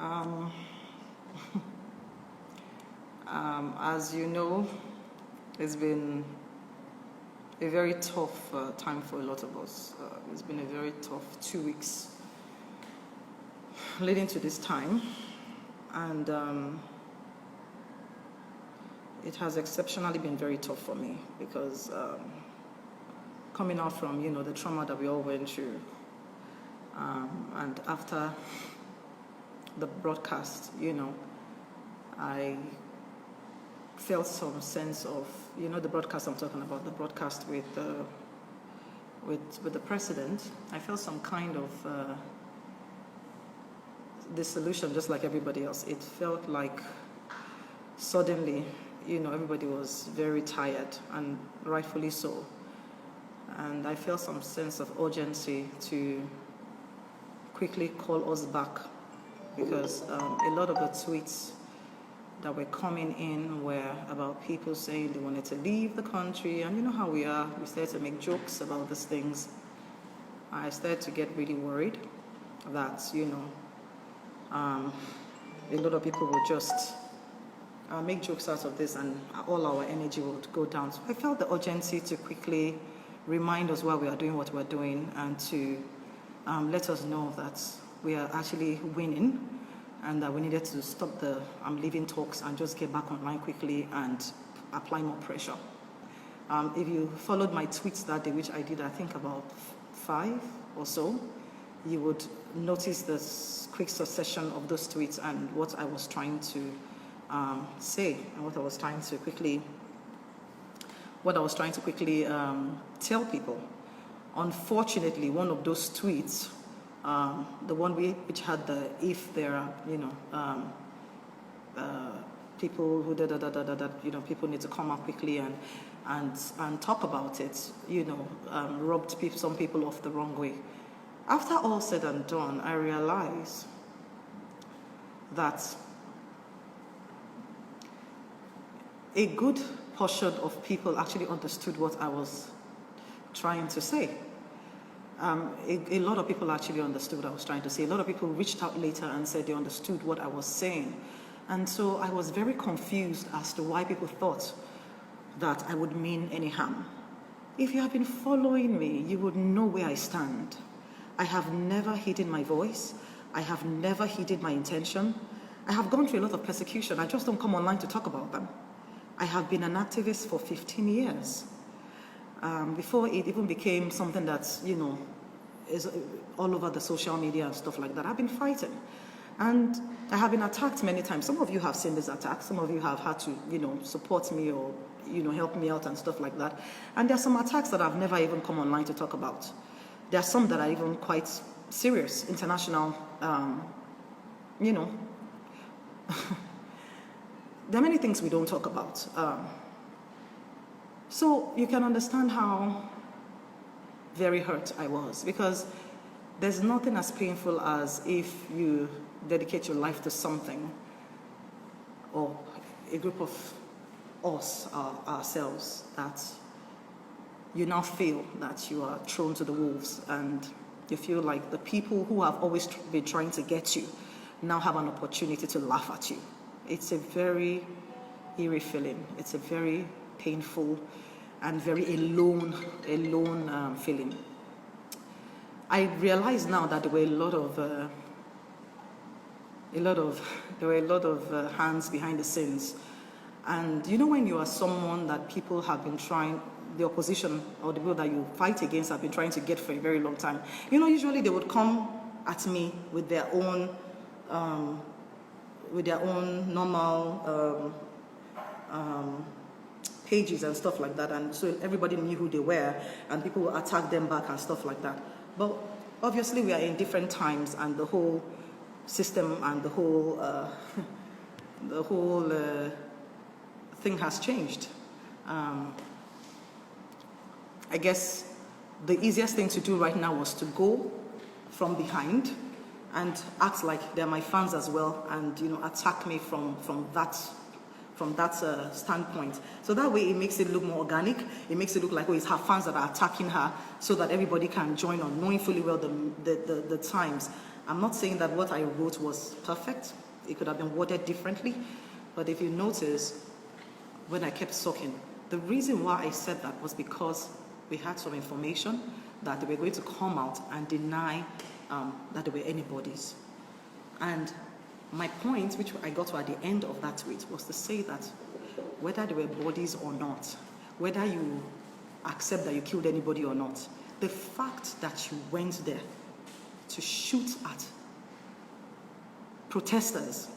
Um, as you know, it's been a very tough time for a lot of us. It's been a very tough 2 weeks leading to this time, and it has exceptionally been very tough for me because coming out from the trauma that we all went through, and after the broadcast, I felt some sense of the broadcast I'm talking about, the broadcast with the president. I felt some kind of dissolution, just like everybody else. It felt like suddenly, everybody was very tired, and rightfully so. And I felt some sense of urgency to quickly call us back, because a lot of the tweets that were coming in were about people saying they wanted to leave the country, and you know how we are, we started to make jokes about these things. I started to get really worried that, a lot of people would just make jokes out of this and all our energy would go down. So I felt the urgency to quickly remind us why we are doing what we're doing, and to let us know that we are actually winning, and that we needed to stop the leaving talks and just get back online quickly and apply more pressure. If you followed my tweets that day, which I did I think about 5 or so, you would notice this quick succession of those tweets and what I was trying to say, and what I was trying to quickly tell people. Unfortunately, one of those tweets, the one which had the "if there are people who people need to come out quickly and talk about it," rubbed some people off the wrong way. After all said and done, I realized that a good portion of people actually understood what I was trying to say. A lot of people actually understood what I was trying to say. A lot of people reached out later and said they understood what I was saying. And so I was very confused as to why people thought that I would mean any harm. If you have been following me, you would know where I stand. I have never hidden my voice. I have never hidden my intention. I have gone through a lot of persecution. I just don't come online to talk about them. I have been an activist for 15 years. Before it even became something that's, is all over the social media and stuff like that. I've been fighting. And I have been attacked many times. Some of you have seen this attack. Some of you have had to, support me or, help me out and stuff like that. And there are some attacks that I've never even come online to talk about. There are some that are even quite serious, international, There are many things we don't talk about. So you can understand how very hurt I was, because there's nothing as painful as if you dedicate your life to something, or a group of us, ourselves, that you now feel that you are thrown to the wolves, and you feel like the people who have always been trying to get you now have an opportunity to laugh at you. It's a very eerie feeling. It's a very painful and very alone feeling. I realize now that there were a lot of hands behind the scenes. And when you are someone that people have been trying, the opposition or the people that you fight against have been trying to get for a very long time, usually they would come at me with their own normal pages and stuff like that, and so everybody knew who they were, and people would attack them back and stuff like that. But obviously we are in different times, and the whole system and the whole thing has changed. I guess the easiest thing to do right now was to go from behind and act like they're my fans as well, and attack me from that standpoint. So that way it makes it look more organic. It makes it look like, it's her fans that are attacking her, so that everybody can join on, knowing fully well the times I'm not saying that what I wrote was perfect. It could have been worded differently. But if you notice, when I kept talking, the reason why I said that was because we had some information that they were going to come out and deny that they were anybody's. And my point, which I got to at the end of that tweet, was to say that whether they were bodies or not, whether you accept that you killed anybody or not, the fact that you went there to shoot at protesters,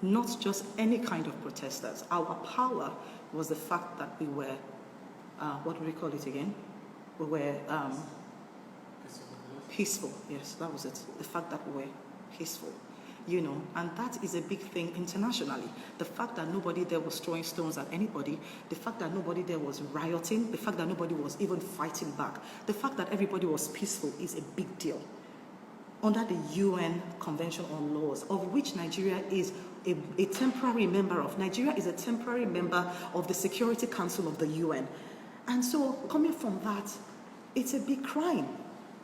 not just any kind of protesters. Our power was the fact that we were, what do we call it again? We were peaceful. Yes, that was it. The fact that we were peaceful. You know, and that is a big thing internationally. The fact that nobody there was throwing stones at anybody, the fact that nobody there was rioting, the fact that nobody was even fighting back, the fact that everybody was peaceful is a big deal. Under the UN Convention on Laws, of which Nigeria is a temporary member of. Nigeria is a temporary member of the Security Council of the UN. And so, coming from that, it's a big crime.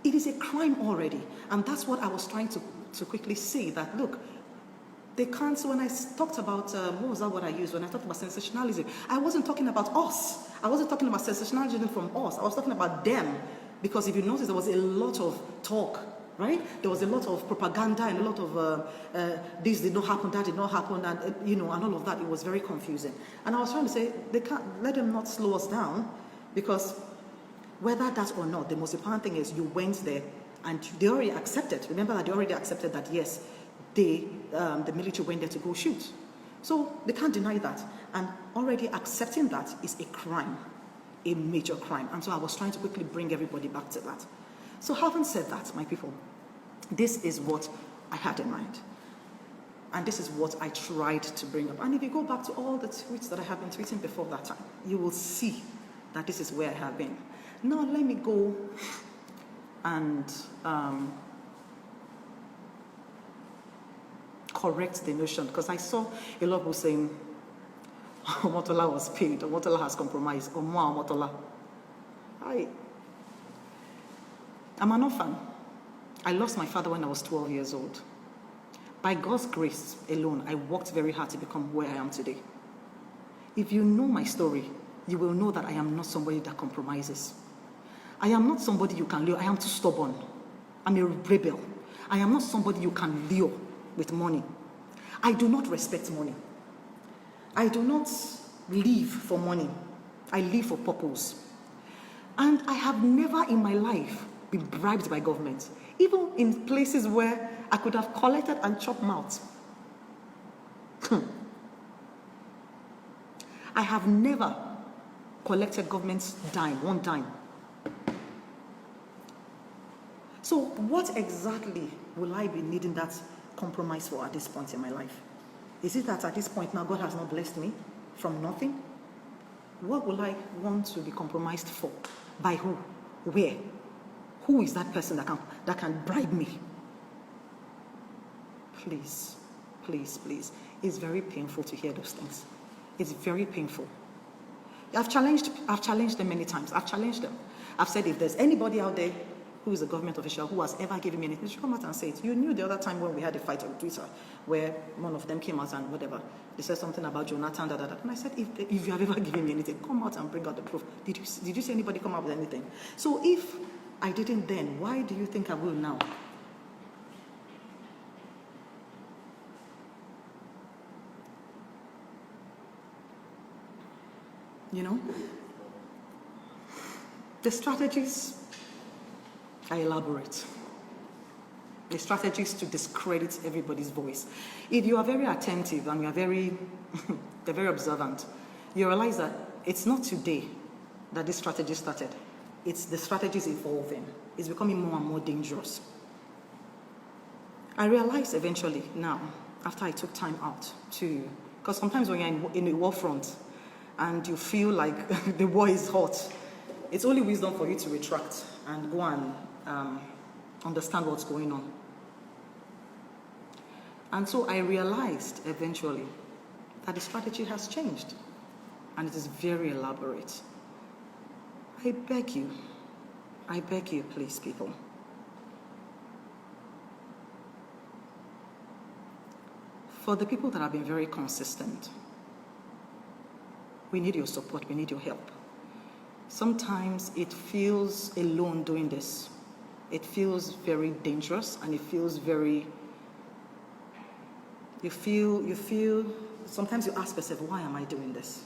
It is a crime already. And that's what I was trying to quickly say, that look, they can't. So when I talked about, what was that word I used? When I talked about sensationalism, I wasn't talking about us. I wasn't talking about sensationalism from us. I was talking about them. Because if you notice, there was a lot of talk, right? There was a lot of propaganda and a lot of this did not happen, that did not happen, and and all of that. It was very confusing. And I was trying to say, they can't let them not slow us down, because whether that or not, the most important thing is you went there and they already accepted. Remember that they already accepted that yes, the military went there to go shoot. So they can't deny that. And already accepting that is a crime, a major crime. And so I was trying to quickly bring everybody back to that. So having said that, my people, this is what I had in mind. And this is what I tried to bring up. And if you go back to all the tweets that I have been tweeting before that time, you will see that this is where I have been. Now let me go and correct the notion, because I saw a lot of people saying Omotola was paid, Omotola has compromised, or more Omotola. I'm an orphan. I lost my father when I was 12 years old. By God's grace alone, I worked very hard to become where I am today. If you know my story, you will know that I am not somebody that compromises. I am not somebody you can lure. I am too stubborn. I'm a rebel. I am not somebody you can lure with money. I do not respect money. I do not live for money. I live for purpose. And I have never in my life been bribed by government, even in places where I could have collected and chopped mouth. I have never collected government's dime, one dime. So what exactly will I be needing that compromise for at this point in my life? Is it that at this point now God has not blessed me from nothing? What will I want to be compromised for? By who? Where? Who is that person that can bribe me? Please, please, please. It's very painful to hear those things. It's very painful. I've challenged them many times. I've challenged them. I've said, if there's anybody out there who is a government official who has ever given me anything, they should come out and say it. You knew the other time when we had a fight on Twitter where one of them came out and whatever, they said something about Jonathan, and I said, if you have ever given me anything, come out and bring out the proof. Did you see anybody come out with anything? So if I didn't then, why do you think I will now? You know? The strategies are elaborate. The strategies to discredit everybody's voice. If you are very attentive and you are very, very observant, you realize that it's not today that this strategy started. It's the strategies evolving. It's becoming more and more dangerous. I realized eventually now, after I took time out to, because sometimes when you're in a war front and you feel like the war is hot, it's only wisdom for you to retract and go and understand what's going on. And so I realized eventually that the strategy has changed and it is very elaborate. I beg you, please, people. For the people that have been very consistent, we need your support, we need your help. Sometimes it feels alone doing this. It feels very dangerous, and it feels very, you feel, sometimes you ask yourself, why am I doing this?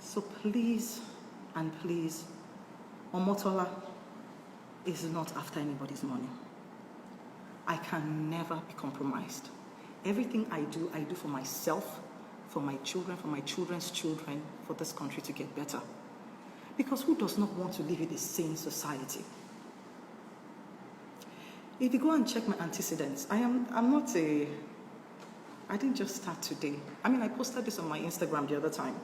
So please, and please, Omotola is not after anybody's money. I can never be compromised. Everything I do for myself, for my children, for my children's children, for this country to get better. Because who does not want to live in a sane society? If you go and check my antecedents, I didn't just start today. I mean, I posted this on my Instagram the other time,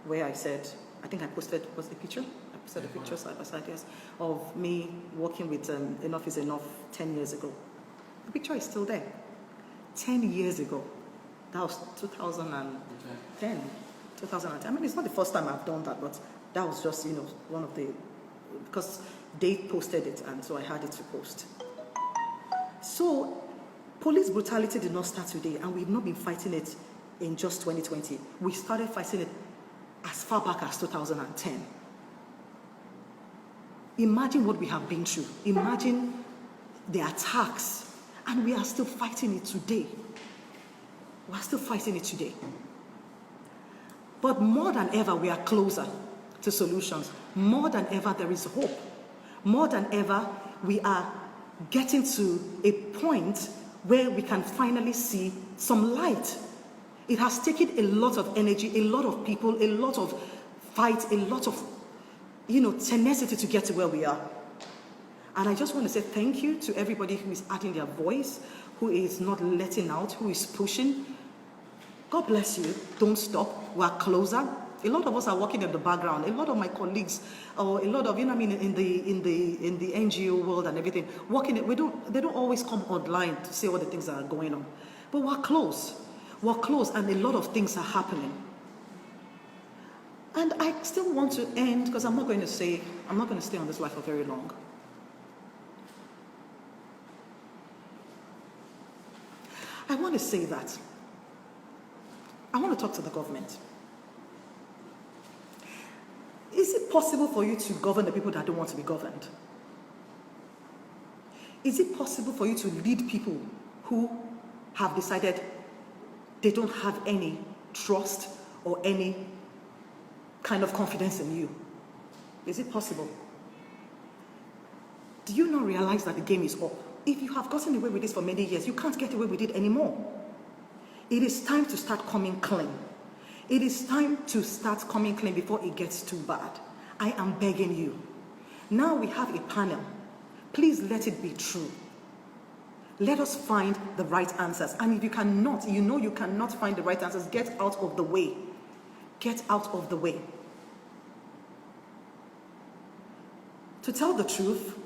where I said, I think I posted, was the picture? I posted a picture side by side, yes, of me working with Enough is Enough 10 years ago. The picture is still there. 10 years ago. That was 2010. 2010. I mean, it's not the first time I've done that, but that was just, one of the, because they posted it, and so I had it to post. So, police brutality did not start today, and we've not been fighting it in just 2020. We started fighting it as far back as 2010. Imagine what we have been through. Imagine the attacks, and we are still fighting it today. We are still fighting it today. But more than ever, we are closer to solutions. More than ever, there is hope. More than ever, we are getting to a point where we can finally see some light. It has taken a lot of energy, a lot of people, a lot of fight, a lot of, tenacity to get to where we are. And I just want to say thank you to everybody who is adding their voice, who is not letting out, who is pushing. God bless you. Don't stop. We're closer. A lot of us are working in the background. A lot of my colleagues, or a lot of, in the NGO world and everything, working. They don't always come online to say all the things that are going on. But we're close. We're close, and a lot of things are happening. And I still want to end, because I'm not going to stay on this life for very long. I want to say that. I want to talk to the government. Is it possible for you to govern the people that don't want to be governed? Is it possible for you to lead people who have decided they don't have any trust or any kind of confidence in you? Is it possible? Do you not realize that the game is up? If you have gotten away with this for many years, you can't get away with it anymore. It is time to start coming clean. It is time to start coming clean before it gets too bad. I am begging you. Now we have a panel. Please let it be true. Let us find the right answers. And if you cannot, you cannot find the right answers, get out of the way. Get out of the way. To tell the truth,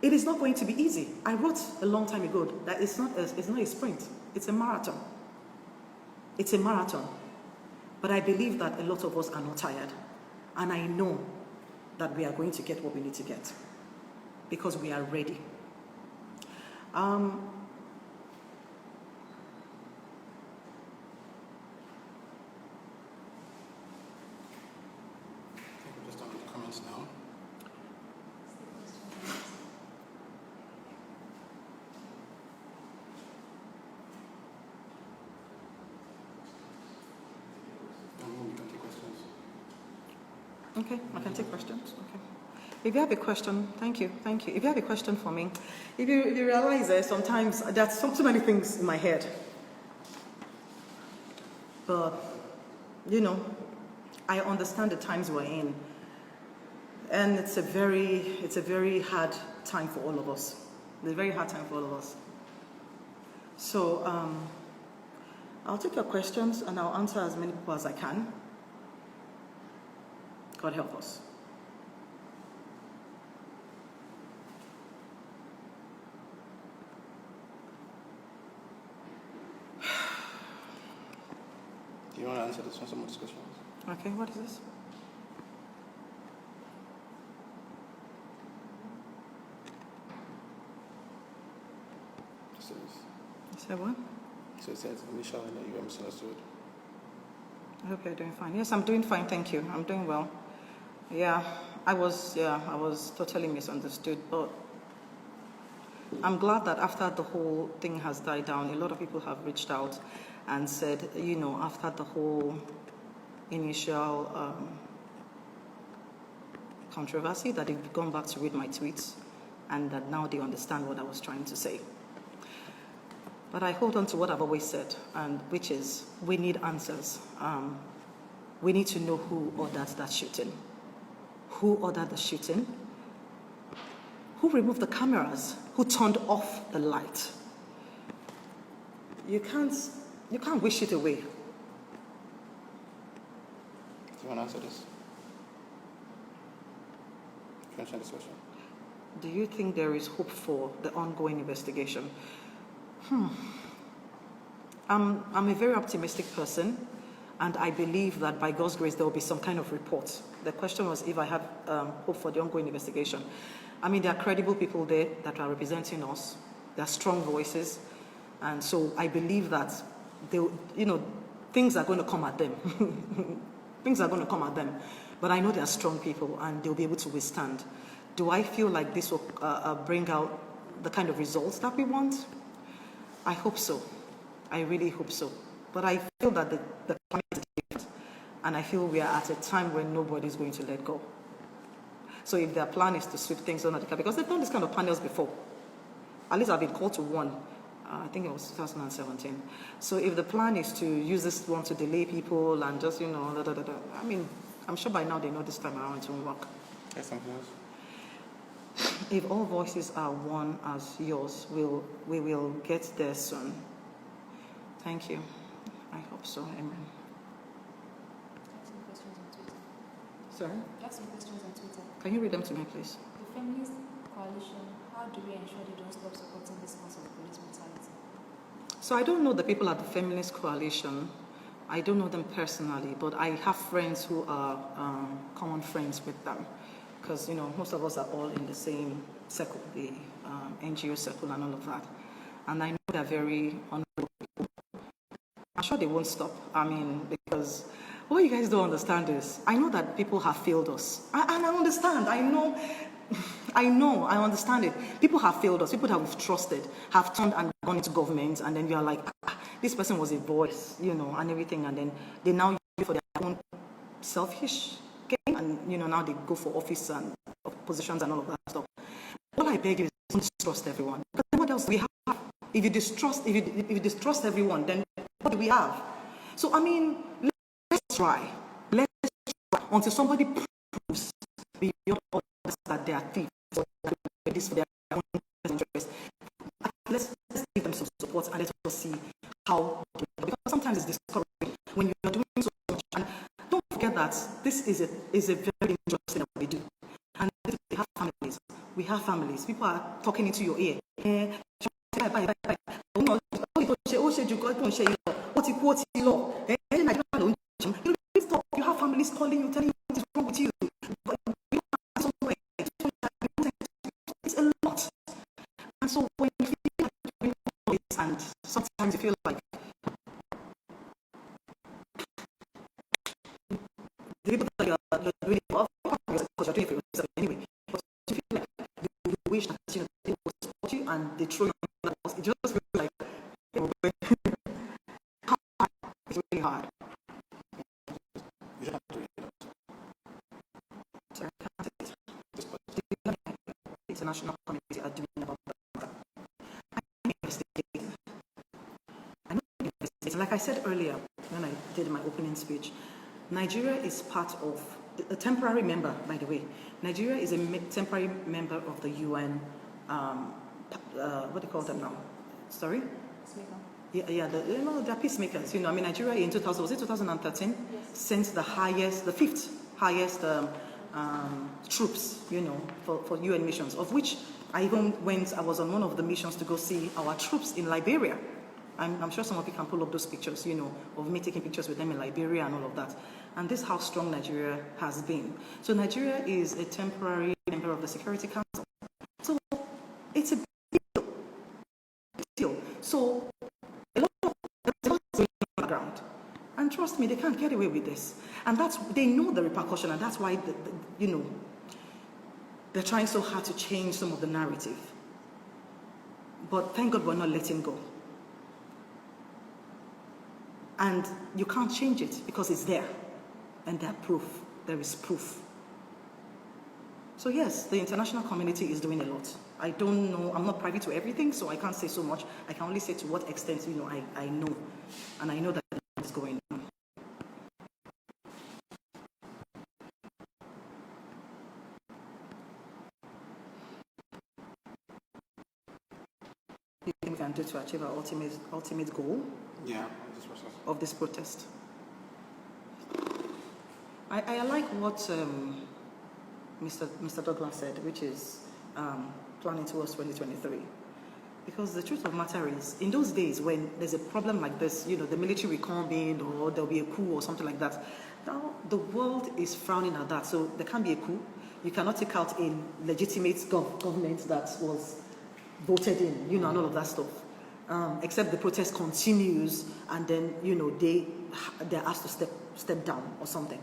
it is not going to be easy. I wrote a long time ago that it's not a sprint. It's a marathon. It's a marathon. But I believe that a lot of us are not tired. And I know that we are going to get what we need to get. Because we are ready. Just on the comments now. We can take questions. Okay, I can take questions. Okay. If you have a question, thank you. If you have a question for me, if you realize sometimes there's so many things in my head. But, I understand the times we're in. And it's a very hard time for all of us. It's a very hard time for all of us. So, I'll take your questions and I'll answer as many people as I can. God help us. Do you want to answer this one, some of these questions? Okay, what is this? This is Say what? So it says initially that you were misunderstood. I hope you're doing fine. Yes, I'm doing fine, thank you. I'm doing well. Yeah, I was totally misunderstood, but I'm glad that after the whole thing has died down, a lot of people have reached out and said, after the whole initial controversy, that they've gone back to read my tweets and that now they understand what I was trying to say. But I hold on to what I've always said, and which is we need answers. We need to know who ordered that shooting. Who ordered the shooting? Who removed the cameras? Who turned off the light? You can't wish it away. Do you want to answer this? Do you understand this question? Do you think there is hope for the ongoing investigation? I'm a very optimistic person, and I believe that by God's grace there will be some kind of report. The question was if I have hope for the ongoing investigation. I mean, there are credible people there that are representing us. There are strong voices, and so I believe that things are going to come at them. Things are going to come at them, but I know they are strong people and they'll be able to withstand. Do I feel like this will bring out the kind of results that we want? I hope so. I really hope so. But I feel that the climate is different, and I feel we are at a time when nobody's going to let go. So if their plan is to sweep things under the carpet, because they've done this kind of panels before. At least I've been called to one. I think it was 2017. So if the plan is to use this one to delay people and just, I mean, I'm sure by now they know this time around it won't work. Yes, something else. If all voices are one as yours, we will get there soon. Thank you. I hope so. Amen. Some questions on Twitter. Sorry? I have some questions on Twitter. Can you read them to me, please? The Feminist Coalition, how do we ensure they don't stop supporting this cause of police brutality? So I don't know the people at the Feminist Coalition. I don't know them personally, but I have friends who are common friends with them. Because, most of us are all in the same circle, the NGO circle and all of that. And I know they're very honorable people. I'm sure they won't stop. I mean, because what you guys don't understand is, I know that people have failed us. And I understand. I understand it. People have failed us. People that we've trusted have turned and gone into government, and then we are like, this person was a voice, and everything, and then they now use it for their own selfish gain, and now they go for office and positions and all of that stuff. All I beg you is don't distrust everyone. Because then what else do we have? If you distrust everyone, then what do we have? So I mean, let's try. Let's try until somebody proves beyond all this that they are thieves or this for their own interest. Let's give them some support and let us see how. Because sometimes it's discouraging when you are doing so much. And don't forget that this is a very dangerous thing that we do. And we have families. We have families. People are talking into your ear. You have families calling you, telling you what is wrong with you. It's a lot. And so when you feel like you're doing this, and sometimes you feel like the people that you're doing it for, because you're doing it for yourself anyway, but you feel like you wish that they will support you and they throw you on the house. It just feels like it's really hard. You don't have to do it. Sorry, I can't say it. The international community are doing about that. I'm investigating. Like I said earlier when I did my opening speech, Nigeria is part of a temporary member, by the way. Nigeria is a temporary member of the UN, what do you call them now? Sorry? Yeah, they're peacemakers. Nigeria in 2013, Yes. sent the fifth highest troops, for UN missions, of which I was on one of the missions to go see our troops in Liberia. I'm sure some of you can pull up those pictures, of me taking pictures with them in Liberia and all of that. And this is how strong Nigeria has been. So Nigeria is a temporary member of the Security Council. So it's a big deal. So trust me, they can't get away with this. And they know the repercussion, and that's why, they're trying so hard to change some of the narrative. But thank God we're not letting go. And you can't change it because it's there. And there's proof. There is proof. So yes, the international community is doing a lot. I don't know, I'm not privy to everything, so I can't say so much. I can only say to what extent, I know. And I know that it's going on. What do you think we can do to achieve our ultimate goal? Yeah, Of this protest? I like what Mr. Douglas said, which is planning towards 2023. Because the truth of the matter is, in those days when there's a problem like this, the military will come in or there'll be a coup or something like that. Now, the world is frowning at that, so there can't be a coup. You cannot take out a legitimate government that was voted in, and all of that stuff. Except the protest continues and then, they're asked to step down or something.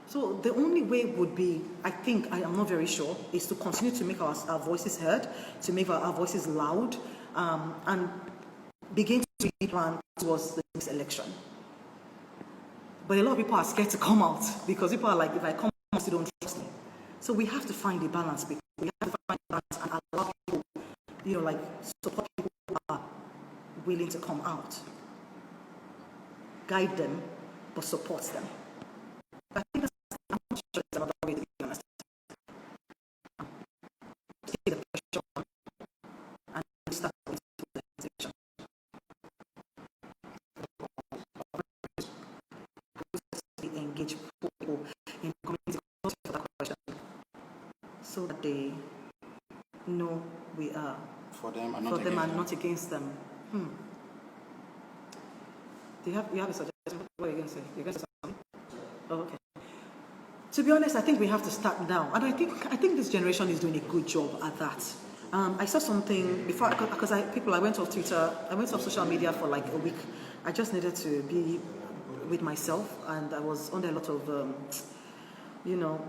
So the only way would be, I am not very sure, is to continue to make our voices heard, to make our voices loud, and begin to plan towards the next election. But a lot of people are scared to come out because people are like, if I come out, you don't trust me. So we have to find a balance. We have to find a balance and allow people, support people who are willing to come out. Guide them, but support them. I think I'm not sure it's another way to be honest. Take the pressure on and start with the organization. Engage people in community for that question so that they know we are for them and not against them. You have a suggestion? What are you going to say? You're going to say something? Oh, okay. To be honest, I think we have to start now, and I think this generation is doing a good job at that. I saw something before because I went off Twitter, I went off social media for like a week. I just needed to be with myself, and I was under a lot of,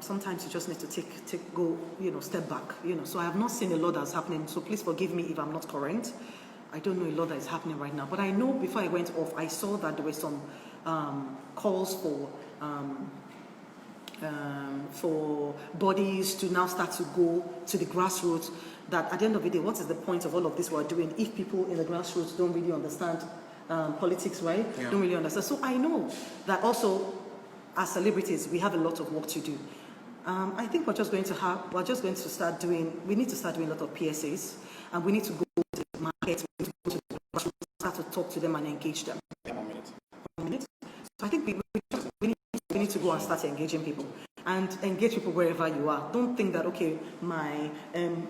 sometimes you just need to step back, So I have not seen a lot that's happening. So please forgive me if I'm not current. I don't know a lot that is happening right now, but I know before I went off, I saw that there were some calls for bodies to now start to go to the grassroots. That at the end of the day, what is the point of all of this we're doing if people in the grassroots don't really understand politics, right? Yeah. Don't really understand. So I know that also as celebrities, we have a lot of work to do. I think we need to start doing a lot of PSAs, and we need to go to the market, we need to go to the grassroots, start to talk to them and engage them. Yeah, 1 minute. 1 minute. So I think we need to go and start engaging people. And engage people wherever you are. Don't think that, okay, my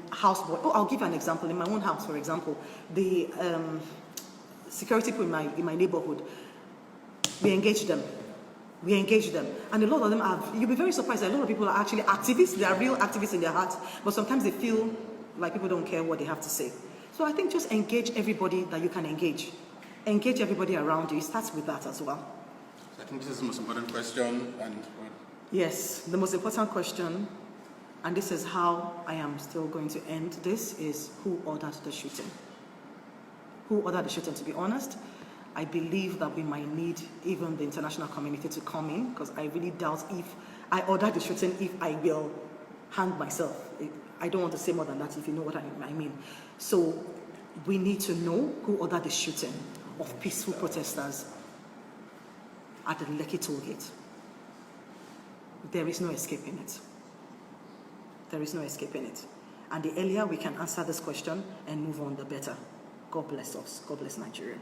houseboy. Oh, I'll give an example. In my own house, for example, the security people in my neighborhood, we engage them. And a lot of them you'll be very surprised that a lot of people are actually activists. They are real activists in their hearts, but sometimes they feel like people don't care what they have to say. So I think just engage everybody that you can engage. Engage everybody around you. It starts with that as well. I think this is the most important question. Yes, the most important question, and this is how I am still going to end this, is who ordered the shooting? Who ordered the shooting? To be honest, I believe that we might need even the international community to come in, because I really doubt if I ordered the shooting, if I will hang myself. I don't want to say more than that, if you know what I mean. So we need to know who ordered the shooting of peaceful protesters at the Lekki toll gate. There is no escaping it. There is no escaping it. And the earlier we can answer this question and move on, the better. God bless us. God bless Nigeria.